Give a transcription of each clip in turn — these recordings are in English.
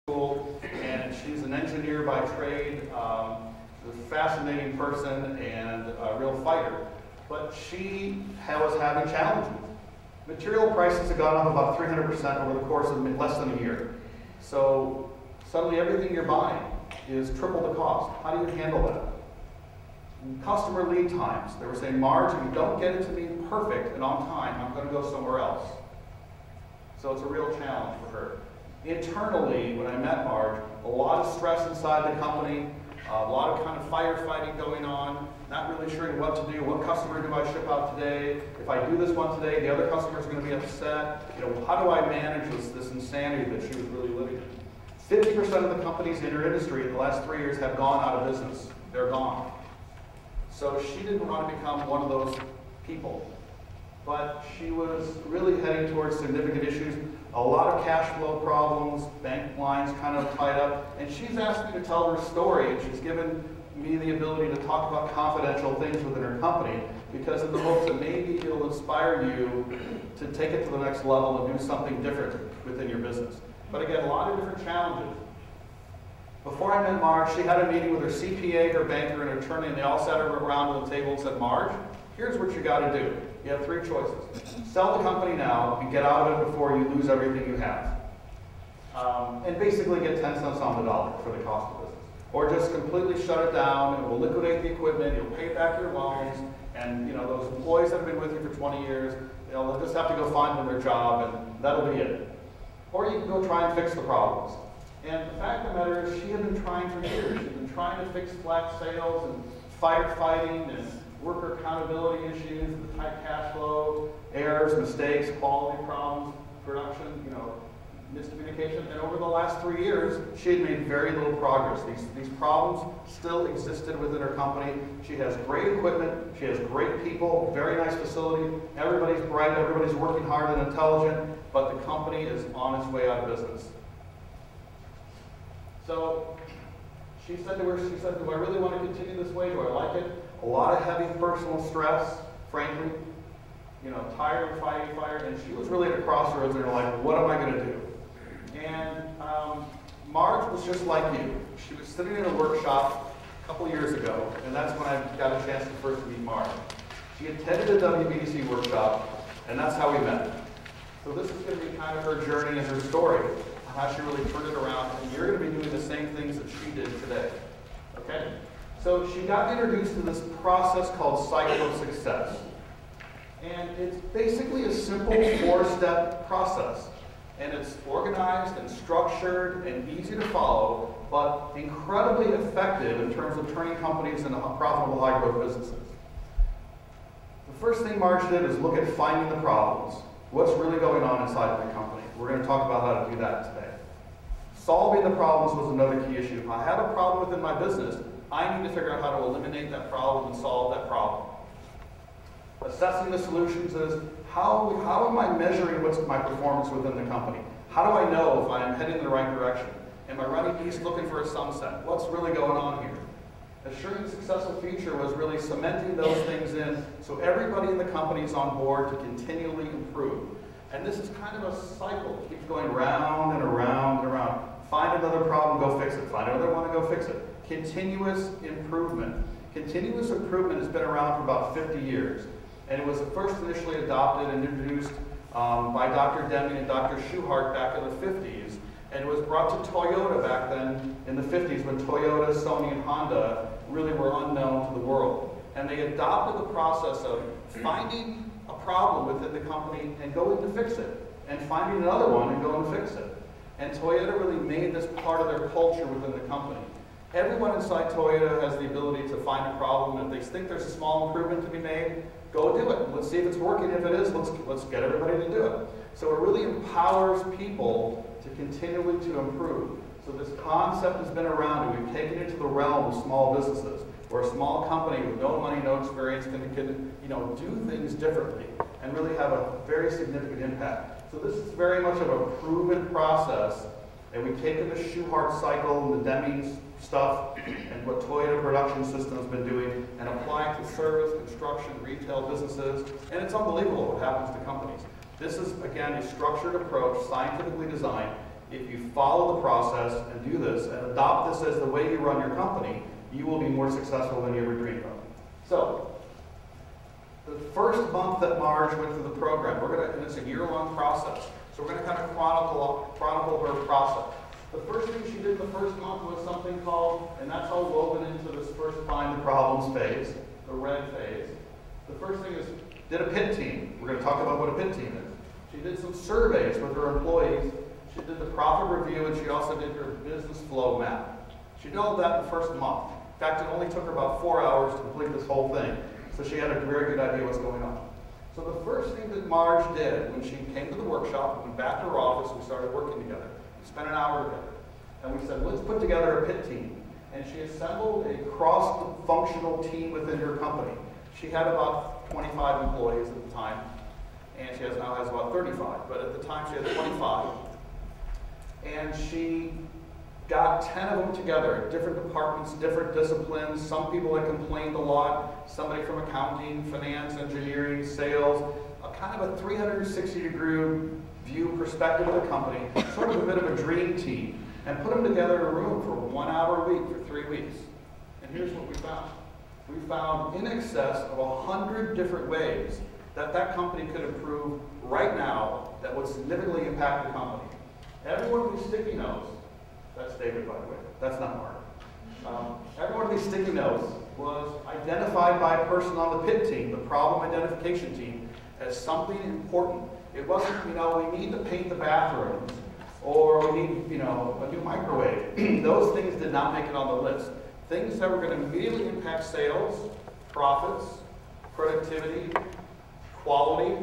school, and she's an engineer by trade. She's a fascinating person and a real fighter. But she was having challenges. Material prices have gone up about 300% over the course of less than a year. So suddenly everything you're buying is triple the cost. How do you handle that? Customer lead times. They were saying, Marge, if you don't get it to me perfect and on time, I'm going to go somewhere else. So it's a real challenge for her. Internally, when I met Marge, a lot of stress inside the company, a lot of kind of firefighting going on, not really sure what to do. What customer do I ship out today? If I do this one today, the other customer is going to be upset. You know, how do I manage this insanity that she was really living in? 50% of the companies in her industry in the last 3 years have gone out of business. They're gone. So she didn't want to become one of those people. But she was really heading towards significant issues, a lot of cash flow problems, bank lines kind of tied up, and she's asked me to tell her story, and she's given me the ability to talk about confidential things within her company, because in the hopes that maybe it'll inspire you to take it to the next level and do something different within your business. But again, a lot of different challenges. Before I met Marge, she had a meeting with her CPA, her banker, and her attorney, and they all sat around the table and said, Marge, here's what you got to do. You have 3 choices. Sell the company now and get out of it before you lose everything you have. And basically get 10 cents on the dollar for the cost of business. Or just completely shut it down, and we'll liquidate the equipment, you'll pay back your loans, and you know those employees that have been with you for 20 years, they'll just have to go find them their job, and that'll be it. Or you can go try and fix the problems. And the fact of the matter is, she had been trying for years. She'd been trying to fix flat sales and firefighting and worker accountability issues, the tight cash flow, errors, mistakes, quality problems, production, miscommunication. And over the last 3 years, she had made very little progress. These problems still existed within her company. She has great equipment, she has great people, very nice facility, everybody's bright, everybody's working hard and intelligent, but the company is on its way out of business. So she said to her, do I really want to continue this way? Do I like it? A lot of heavy personal stress, frankly, tired of fighting fire, and she was really at a crossroads and like, what am I going to do? And Marge was just like you. She was sitting in a workshop a couple years ago, and that's when I got a chance to first meet Marge. She attended a WBDC workshop, and that's how we met. So this is going to be kind of her journey and her story, how she really turned it around, and you're going to be doing the same things that she did today. Okay? So she got introduced to this process called Cycle of Success. And it's basically a simple 4-step process. And it's organized and structured and easy to follow, but incredibly effective in terms of turning companies into profitable high-growth businesses. The first thing Marge did is look at finding the problems. What's really going on inside the company? We're going to talk about how to do that today. Solving the problems was another key issue. If I have a problem within my business, I need to figure out how to eliminate that problem and solve that problem. Assessing the solutions is, how am I measuring what's my performance within the company? How do I know if I'm heading in the right direction? Am I running east looking for a sunset? What's really going on here? Assuring a successful future was really cementing those things in so everybody in the company is on board to continually improve. And this is kind of a cycle. It keeps going round and around and around. Find another problem, go fix it. Find another one, and go fix it. Continuous improvement. Continuous improvement has been around for about 50 years. And it was first initially adopted and introduced by Dr. Deming and Dr. Schuhart back in the 50s. And it was brought to Toyota back then in the 50s when Toyota, Sony, and Honda really were unknown to the world. And they adopted the process of finding a problem within the company and going to fix it. And finding another one and going to fix it. And Toyota really made this part of their culture within the company. Everyone inside Toyota has the ability to find a problem. If they think there's a small improvement to be made, go do it. Let's see if it's working. If it is, let's get everybody to do it. So it really empowers people to continually to improve. So this concept has been around, and we've taken it to the realm of small businesses, where a small company with no money, no experience can do things differently and really have a very significant impact. So this is very much of a proven process, and we've taken the Schuhart cycle and the Deming's stuff and what Toyota Production System has been doing and applying to service, construction, retail businesses, and it's unbelievable what happens to companies. This is, again, a structured approach, scientifically designed. if you follow the process and do this and adopt this as the way you run your company, you will be more successful than you ever dreamed of. So, the first month that Marge went through the program, and it's a year-long process, so we're going to kind of chronicle her process. The first thing she did the first month was something called, and that's all woven into this first find the problems phase, the red phase. The first thing is, did a pit team. We're going to talk about what a pit team is. She did some surveys with her employees. She did the profit review, and she also did her business flow map. She did all of that in the first month. In fact, it only took her about 4 hours to complete this whole thing. So she had a very good idea what's going on. So the first thing that Marge did when she came to the workshop, went back to her office, we started working together. We spent an hour together. And we said, let's put together a pit team. And she assembled a cross-functional team within her company. She had about 25 employees at the time, and she now has about 35. But at the time, she had 25. And she got 10 of them together, different departments, different disciplines, some people that complained a lot, somebody from accounting, finance, engineering, sales, a kind of a 360-degree view perspective of the company, sort of a bit of a dream team, and put them together in a room for 1 hour a week for 3 weeks. And here's what we found. We found in excess of 100 different ways that that company could improve right now that would significantly impact the company. Every one of these sticky notes, that's David, by the way, that's not Mark. Every one of these sticky notes was identified by a person on the pit team, the problem identification team, as something important. It wasn't, we need to paint the bathrooms, or we need, a new microwave. Those things did not make it on the list. Things that were going to immediately impact sales, profits, productivity, quality,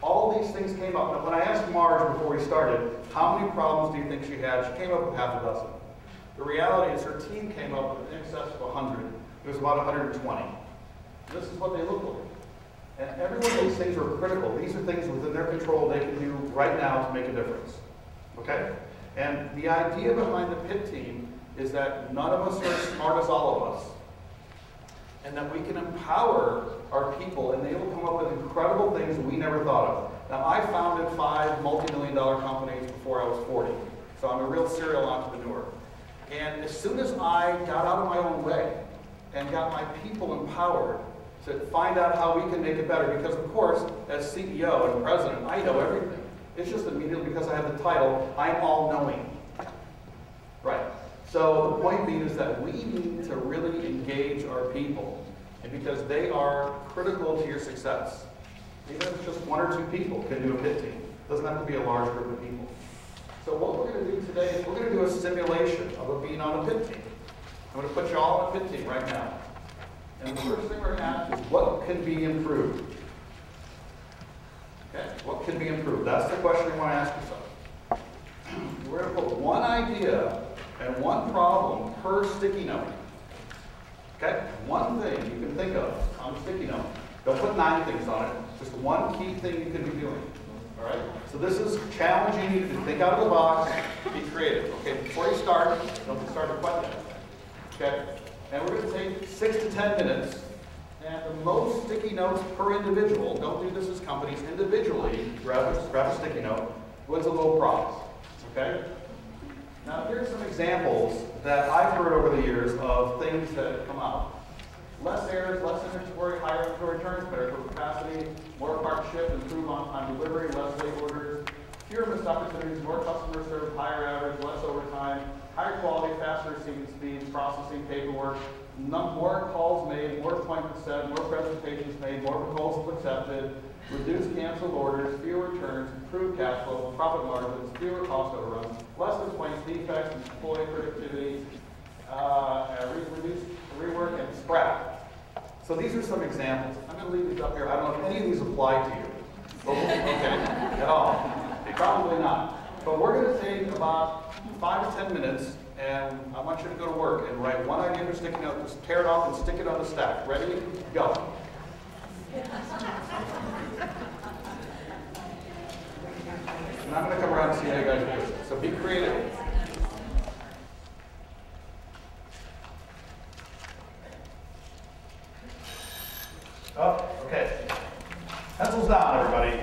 all these things came up. Now, when I asked Marge before we started, how many problems do you think she had? She came up with half a dozen. The reality is her team came up with in excess of 100. It was about 120. This is what they look like. And every one of these things are critical. These are things within their control they can do right now to make a difference. Okay? And the idea behind the pit team is that none of us are as smart as all of us. And that we can empower our people, and they will come up with incredible things we never thought of. Now, I founded 5 multi-million-dollar companies before I was 40, so I'm a real serial entrepreneur. And as soon as I got out of my own way and got my people empowered to find out how we can make it better, because of course, as CEO and president, I know everything. It's just immediately because I have the title, I'm all-knowing. Right. So the point being is that we need to really engage our people, and because they are critical to your success. Even if just 1 or 2 people can do a pit team. It doesn't have to be a large group of people. So what we're going to do today is we're going to do a simulation of being on a pit team. I'm going to put you all on a pit team right now. And the first thing we're going to ask is, what can be improved? Okay, what can be improved? That's the question you want to ask yourself. We're going to put one idea and one problem per sticky note. Okay? One thing you can think of on a sticky note. Don't put 9 things on it. Just one key thing you can be doing. All right? So this is challenging you to think out of the box, be creative. Okay? Before you start, don't start a question. Okay? And we're going to take 6 to 10 minutes. And the most sticky notes per individual, don't do this as companies, individually, grab a sticky note, wins a little prize. Okay? Now, here's some examples that I've heard over the years of things that have come out. Less errors, less inventory, higher inventory turns, better capacity, more part ship, improve on-time delivery, less late orders, fewer missed opportunities, more customer service, higher average, less overtime, higher quality, faster receiving speeds, processing paperwork, more calls made, more appointments set, more presentations made, more proposals accepted, reduced canceled orders, fewer returns, improved cash flow, profit margins, fewer cost overruns, less complaints, defects, employee productivity, reduced rework, and scrap. So these are some examples. I'm going to leave these up here. I don't know if any of these apply to you. Okay, at all. Probably not. But we're going to take about 5 to 10 minutes, and I want you to go to work and write one idea for sticky note, just tear it off and stick it on the stack. Ready? Go. And I'm going to come around and see how you guys do it. So be creative. Oh, okay. Pencils down, everybody.